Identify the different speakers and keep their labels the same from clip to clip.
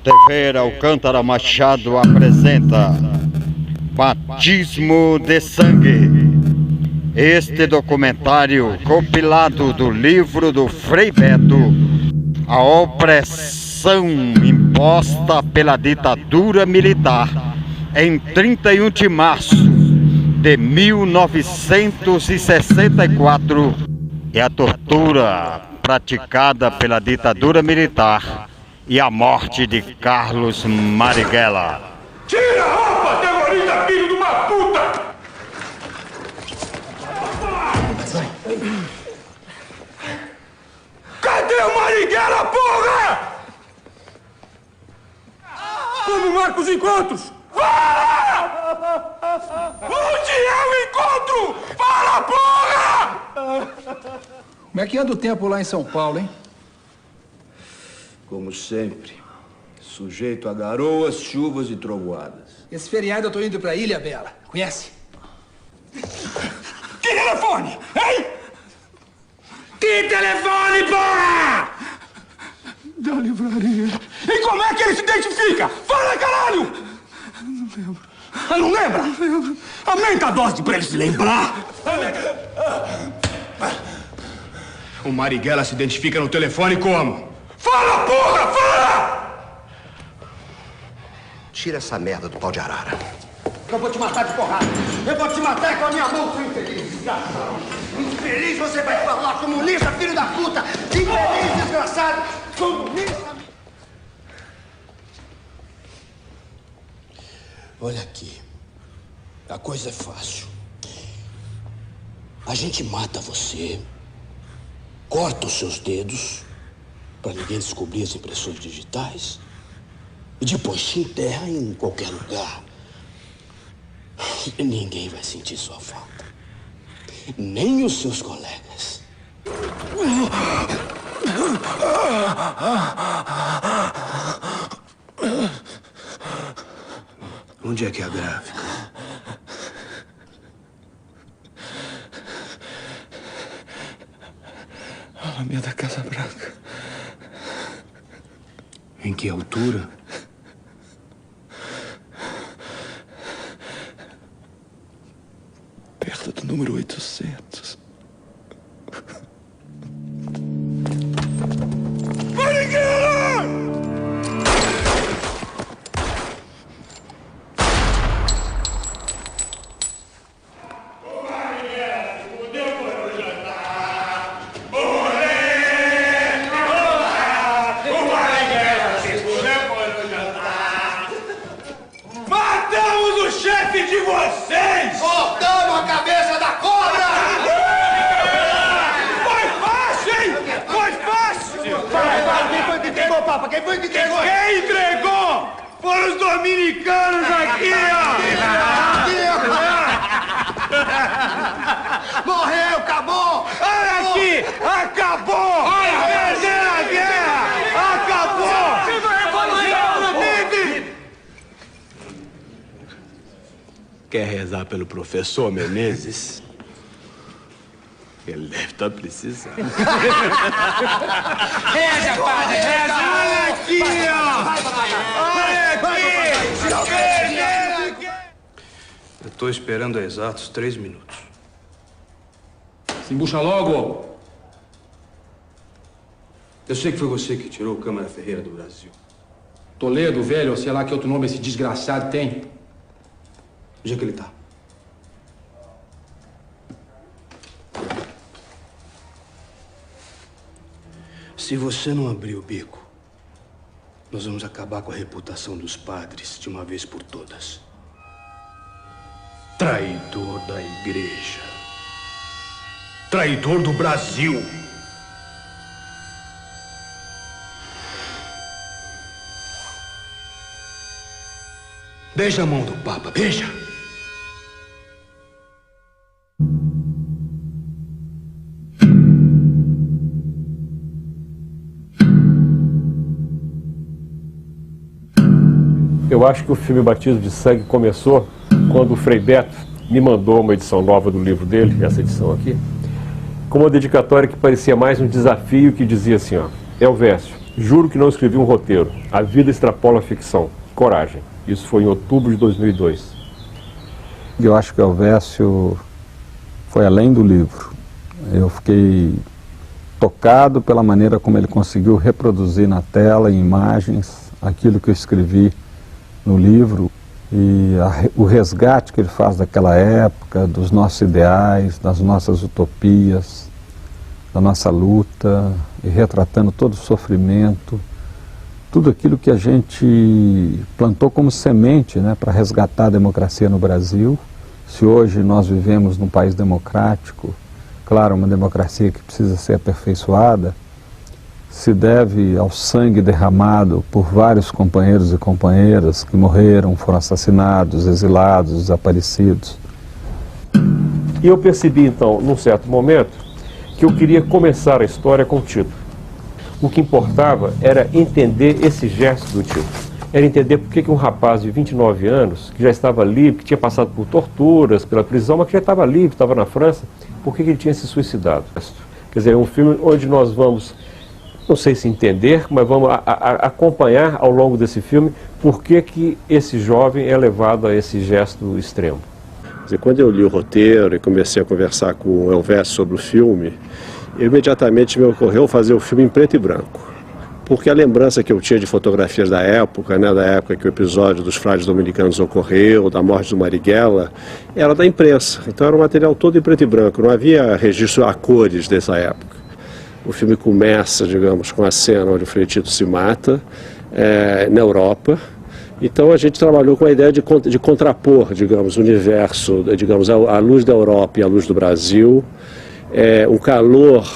Speaker 1: TV Alcântara Machado apresenta Batismo de Sangue. Este documentário compilado do livro do Frei Beto, A Opressão Imposta pela Ditadura Militar em 31 de março de 1964 e a tortura praticada pela ditadura militar e a morte de Carlos Marighella.
Speaker 2: Tira a roupa, terrorista, filho de uma puta! Cadê o Marighella, porra? Como marca os encontros? Fala! Onde é o encontro? Fala, porra!
Speaker 3: Como é que anda o tempo lá em São Paulo, hein?
Speaker 4: Como sempre, sujeito a garoas, chuvas e trovoadas.
Speaker 3: Esse feriado eu tô indo pra Ilha Bela. Conhece?
Speaker 2: Que telefone, hein? Que telefone, porra! Da livraria. E como é que ele se identifica? Fala, caralho! Não lembro. Ah, não lembra? Não lembro. Aumenta a dose pra ele se lembrar. O Marighella se identifica no telefone como? Fala, porra! Fala!
Speaker 5: Tira essa merda do pau de arara.
Speaker 6: Eu vou te matar de porrada. Eu vou te matar com a minha mão, seu infeliz, desgraçado. Infeliz, você vai falar comunista, filho da puta. Infeliz, desgraçado. Comunista.
Speaker 7: Olha aqui. A coisa é fácil. A gente mata você, corta os seus dedos, para ninguém descobrir as impressões digitais, e depois te enterra em qualquer lugar. E ninguém vai sentir sua falta. Nem os seus colegas.
Speaker 4: Onde é que é a gráfica?
Speaker 2: Alameda Casa Branca.
Speaker 4: Em que altura?
Speaker 2: Perto do número 800. Marighella! Matamos o chefe de vocês!
Speaker 6: Cortamos a cabeça da cobra!
Speaker 2: Foi fácil, hein? Foi fácil!
Speaker 6: Quem foi que entregou, Papa? Quem foi que entregou?
Speaker 2: Quem entregou? Foram os dominicanos aqui, ó!
Speaker 6: Morreu, acabou!
Speaker 2: Olha aqui! Acabou! Perdeu a guerra! Acabou!
Speaker 4: Quer rezar pelo professor Menezes? Ele deve estar precisando.
Speaker 6: Reza, padre, reza!
Speaker 2: Olha aqui, ó! Olha aqui!
Speaker 4: Eu estou esperando há exatos 3 minutos.
Speaker 3: Se embucha logo!
Speaker 4: Eu sei que foi você que tirou o Câmara Ferreira do Brasil.
Speaker 3: Toledo, velho, ou sei lá que outro nome esse desgraçado tem.
Speaker 4: Onde é que ele está? Se você não abrir o bico, nós vamos acabar com a reputação dos padres de uma vez por todas. Traidor da igreja. Traidor do Brasil. Beija a mão do Papa, beija!
Speaker 8: Eu acho que o filme Batismo de Sangue começou quando o Frei Beto me mandou uma edição nova do livro dele, essa edição aqui, com uma dedicatória que parecia mais um desafio, que dizia assim, ó: Elvésio, Juro que não escrevi um roteiro. A vida extrapola a ficção. Coragem. Isso foi em outubro de 2002.
Speaker 5: Eu acho que o Elvésio foi além do livro. Eu fiquei tocado pela maneira como ele conseguiu reproduzir na tela, em imagens, aquilo que eu escrevi no livro. E o resgate que ele faz daquela época, dos nossos ideais, das nossas utopias, da nossa luta, e retratando todo o sofrimento, tudo aquilo que a gente plantou como semente, né, para resgatar a democracia no Brasil. Se hoje nós vivemos num país democrático, claro, uma democracia que precisa ser aperfeiçoada, se deve ao sangue derramado por vários companheiros e companheiras que morreram, foram assassinados, exilados, desaparecidos.
Speaker 8: E eu percebi então, num certo momento, que eu queria começar a história com o Tito. O que importava era entender esse gesto do Tito. Era entender por que um rapaz de 29 anos, que já estava livre, que tinha passado por torturas, pela prisão, mas que já estava livre, estava na França, por que ele tinha se suicidado. Quer dizer, é um filme onde nós vamos, não sei se entender, mas vamos acompanhar ao longo desse filme por que esse jovem é levado a esse gesto extremo.
Speaker 9: Quando eu li o roteiro e comecei a conversar com o Elvésio sobre o filme, imediatamente me ocorreu fazer o filme em preto e branco. Porque a lembrança que eu tinha de fotografias da época, né, da época que o episódio dos frades dominicanos ocorreu, da morte do Marighella, era da imprensa. Então era um material todo em preto e branco, não havia registro a cores dessa época. O filme começa, digamos, com a cena onde o Frei Tito se mata, na Europa. Então a gente trabalhou com a ideia de contrapor, digamos, o universo, digamos, a luz da Europa e a luz do Brasil, o calor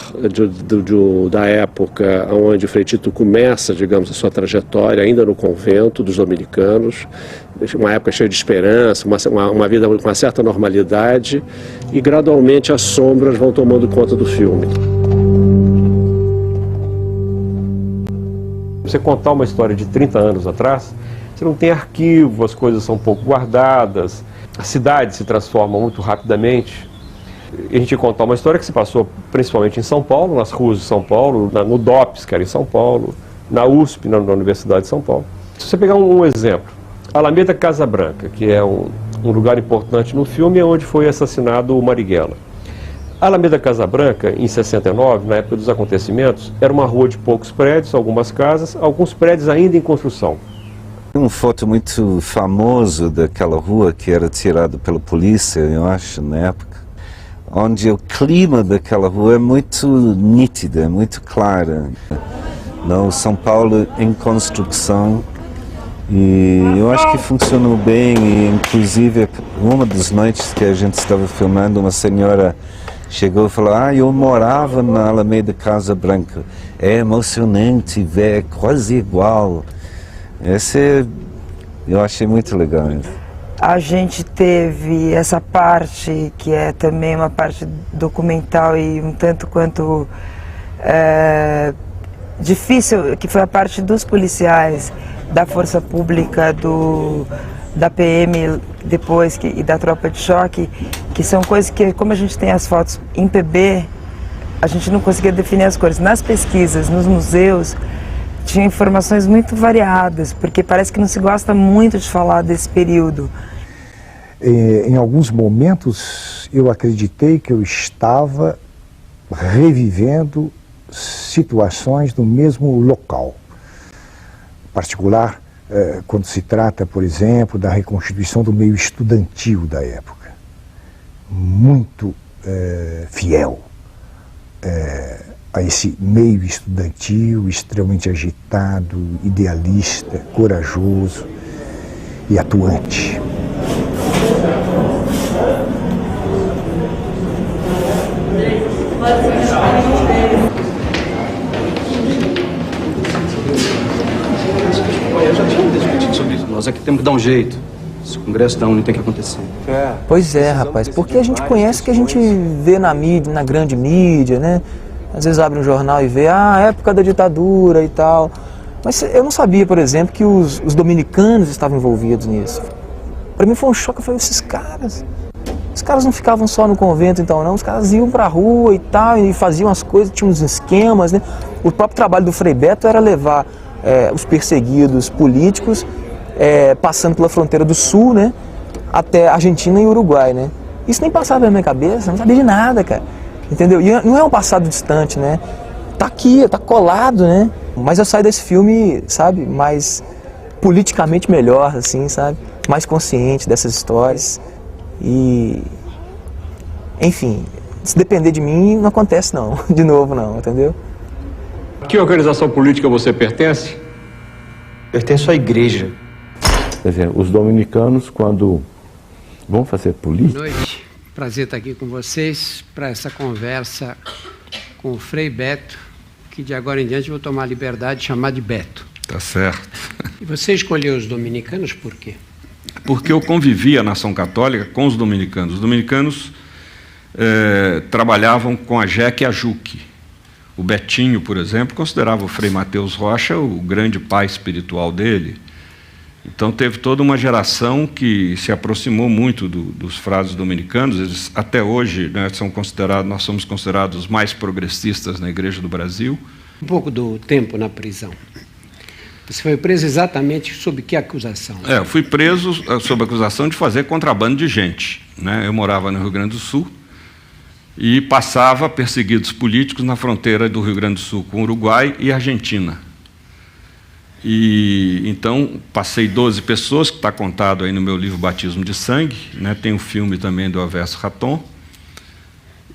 Speaker 9: da época onde o Frei Tito começa, digamos, a sua trajetória ainda no convento dos dominicanos, uma época cheia de esperança, uma vida com uma certa normalidade, e gradualmente as sombras vão tomando conta do filme.
Speaker 8: Você contar uma história de 30 anos atrás, você não tem arquivo, as coisas são um pouco guardadas, a cidade se transforma muito rapidamente. E a gente contar uma história que se passou principalmente em São Paulo, nas ruas de São Paulo, no DOPS, que era em São Paulo, na USP, na Universidade de São Paulo. Se você pegar um exemplo, Alameda Casa Branca, que é um lugar importante no filme, é onde foi assassinado o Marighella. A Alameda Casa Branca, em 69, na época dos acontecimentos, era uma rua de poucos prédios, algumas casas, alguns prédios ainda em construção.
Speaker 10: Uma foto muito famosa daquela rua que era tirada pela polícia, eu acho, na época, onde o clima daquela rua é muito nítido, é muito claro. No São Paulo em construção, e eu acho que funcionou bem, e inclusive uma das noites que a gente estava filmando, uma senhora chegou e falou: eu morava na Alameda Casa Branca, é emocionante ver, é quase igual. Eu achei muito legal.
Speaker 11: A gente teve essa parte, que é também uma parte documental e um tanto quanto difícil, que foi a parte dos policiais, da força pública, da PM depois e da tropa de choque, que são coisas que, como a gente tem as fotos em PB, a gente não conseguia definir as cores. Nas pesquisas, nos museus, tinha informações muito variadas, porque parece que não se gosta muito de falar desse período.
Speaker 12: Em alguns momentos eu acreditei que eu estava revivendo situações no mesmo local. Em particular, quando se trata, por exemplo, da reconstituição do meio estudantil da época. Muito fiel a esse meio estudantil extremamente agitado, idealista, corajoso e atuante.
Speaker 4: Eu já tinha discutido sobre isso. Nós é que temos que dar um jeito. Esse congresso da UNE tem que acontecer.
Speaker 13: Pois é, rapaz, porque a gente conhece o que a gente vê na mídia, na grande mídia, né? Às vezes abre um jornal e vê, época da ditadura e tal. Mas eu não sabia, por exemplo, que os dominicanos estavam envolvidos nisso. Para mim foi um choque, eu falei, esses caras não ficavam só no convento então não, os caras iam pra rua e tal, e faziam as coisas, tinham uns esquemas, né? O próprio trabalho do Frei Beto era levar os perseguidos políticos, passando pela fronteira do sul, né, até Argentina e Uruguai, né. Isso nem passava na minha cabeça, não sabia de nada, cara, entendeu? E não é um passado distante, né, tá aqui, tá colado, né. Mas eu saio desse filme, sabe, mais politicamente melhor, assim, sabe, mais consciente dessas histórias e, enfim, se depender de mim, não acontece não, de novo não, entendeu?
Speaker 8: Que organização política você pertence?
Speaker 14: Pertenço à igreja.
Speaker 15: Quer dizer, os dominicanos, quando vão fazer política...
Speaker 16: Boa noite, prazer estar aqui com vocês para essa conversa com o Frei Beto, que de agora em diante eu vou tomar a liberdade de chamar de Beto.
Speaker 17: Tá certo.
Speaker 16: E você escolheu os dominicanos por quê?
Speaker 17: Porque eu convivia na Ação Católica com os dominicanos. Os dominicanos trabalhavam com a JEC e a JUC. O Betinho, por exemplo, considerava o Frei Mateus Rocha o grande pai espiritual dele. Então teve toda uma geração que se aproximou muito dos frades dominicanos. Eles, até hoje, né, nós somos considerados os mais progressistas na Igreja do Brasil.
Speaker 16: Um pouco do tempo na prisão. Você foi preso exatamente sob que acusação?
Speaker 17: Eu fui preso sob a acusação de fazer contrabando de gente, né? Eu morava no Rio Grande do Sul e passava perseguidos políticos na fronteira do Rio Grande do Sul com o Uruguai e Argentina. E então passei 12 pessoas, que está contado aí no meu livro Batismo de Sangue, né? Tem um filme também do Alverso Raton,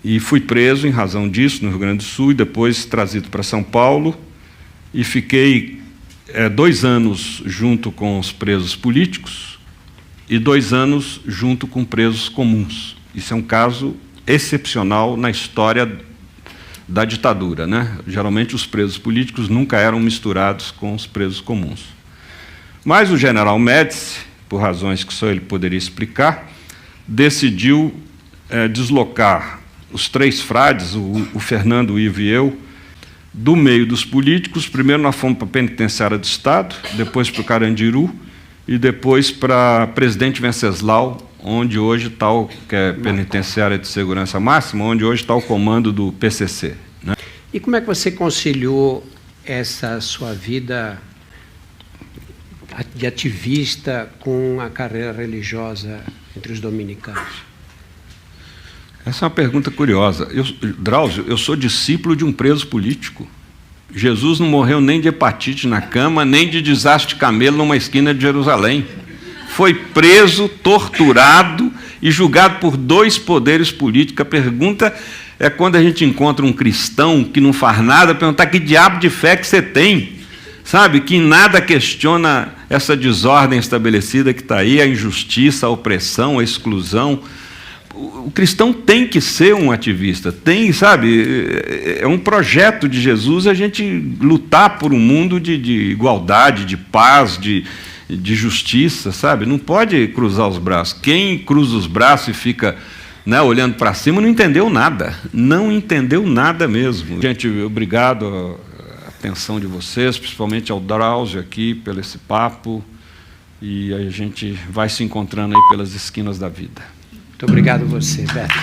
Speaker 17: e fui preso em razão disso no Rio Grande do Sul e depois trazido para São Paulo e fiquei 2 anos junto com os presos políticos e 2 anos junto com presos comuns. Isso é um caso excepcional na história da ditadura, né? Geralmente os presos políticos nunca eram misturados com os presos comuns. Mas o general Médici, por razões que só ele poderia explicar, decidiu deslocar os 3 frades, o Fernando, o Ivo e eu, do meio dos políticos. Primeiro nós fomos para a penitenciária do Estado, depois para o Carandiru e depois para Presidente Venceslau, onde hoje está que é penitenciária de segurança máxima, onde hoje está o comando do PCC, né?
Speaker 16: E como é que você conciliou essa sua vida de ativista com a carreira religiosa entre os dominicanos?
Speaker 17: Essa é uma pergunta curiosa. Drauzio, eu sou discípulo de um preso político. Jesus não morreu nem de hepatite na cama, nem de desastre de camelo numa esquina de Jerusalém. Foi preso, torturado e julgado por 2 poderes políticos. A pergunta é quando a gente encontra um cristão que não faz nada, perguntar que diabo de fé que você tem, sabe? Que nada questiona essa desordem estabelecida que está aí, a injustiça, a opressão, a exclusão. O cristão tem que ser um ativista, tem, sabe? É um projeto de Jesus a gente lutar por um mundo de igualdade, de paz, de justiça, sabe? Não pode cruzar os braços. Quem cruza os braços e fica, né, olhando para cima não entendeu nada. Não entendeu nada mesmo. Gente, obrigado a atenção de vocês, principalmente ao Drauzio aqui, pelo esse papo. E a gente vai se encontrando aí pelas esquinas da vida.
Speaker 16: Muito obrigado a você, Beto.